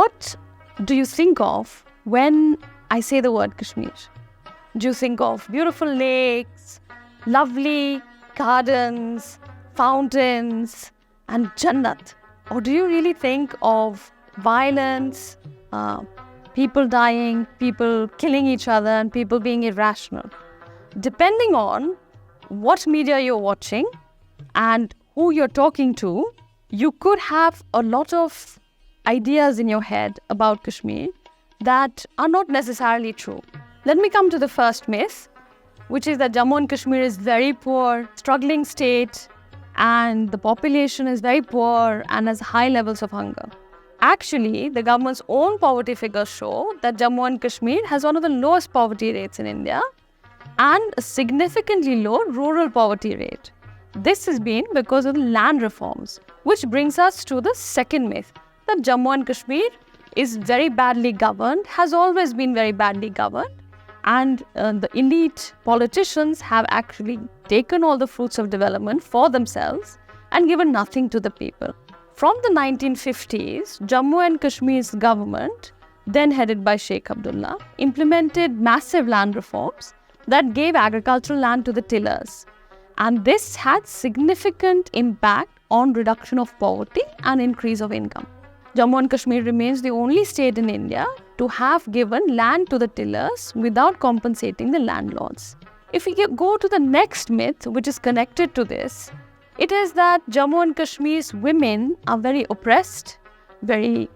What do you think of when I say the word Kashmir? Do you think of beautiful lakes, lovely gardens, fountains, and Jannat? Or do you really think of violence, people dying, people killing each other, and people being irrational? Depending on what media you're watching and who you're talking to, you could have a lot of ideas in your head about Kashmir that are not necessarily true. Let me come to the first myth, which is that Jammu and Kashmir is very poor, struggling state, and the population is very poor and has high levels of hunger. Actually, the government's own poverty figures show that Jammu and Kashmir has one of the lowest poverty rates in India and a significantly low rural poverty rate. This has been because of the land reforms, which brings us to the second myth, that Jammu and Kashmir is very badly governed, has always been very badly governed, and the elite politicians have actually taken all the fruits of development for themselves and given nothing to the people. From the 1950s, Jammu and Kashmir's government, then headed by Sheikh Abdullah, implemented massive land reforms that gave agricultural land to the tillers. And this had significant impact on reduction of poverty and increase of income. Jammu and Kashmir remains the only state in India to have given land to the tillers without compensating the landlords. If we go to the next myth, which is connected to this, it is that Jammu and Kashmir's women are very oppressed, very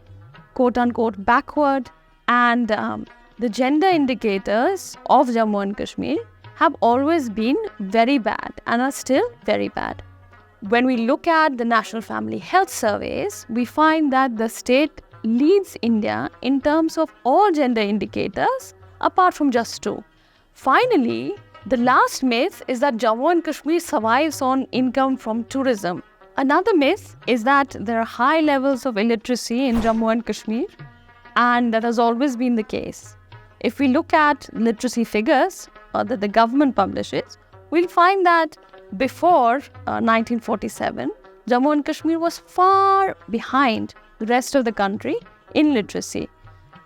quote-unquote backward, and the gender indicators of Jammu and Kashmir have always been very bad and are still very bad. When we look at the National Family Health Surveys, we find that the state leads India in terms of all gender indicators, apart from just two. Finally, the last myth is that Jammu and Kashmir survives on income from tourism. Another myth is that there are high levels of illiteracy in Jammu and Kashmir, and that has always been the case. If we look at literacy figures that the government publishes, we'll find that before 1947, Jammu and Kashmir was far behind the rest of the country in literacy.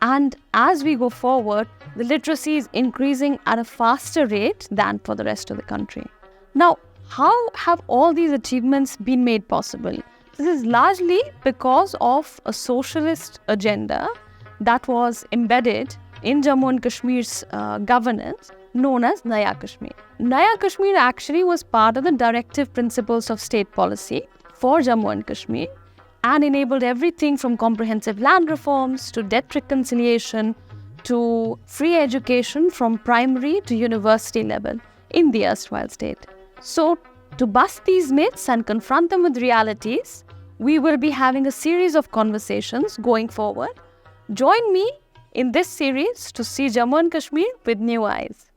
And as we go forward, the literacy is increasing at a faster rate than for the rest of the country. Now, how have all these achievements been made possible? This is largely because of a socialist agenda that was embedded in Jammu and Kashmir's governance, known as Naya Kashmir. Naya Kashmir actually was part of the directive principles of state policy for Jammu and Kashmir and enabled everything from comprehensive land reforms to debt reconciliation to free education from primary to university level in the erstwhile state. So, to bust these myths and confront them with realities, we will be having a series of conversations going forward. Join me in this series to see Jammu and Kashmir with new eyes.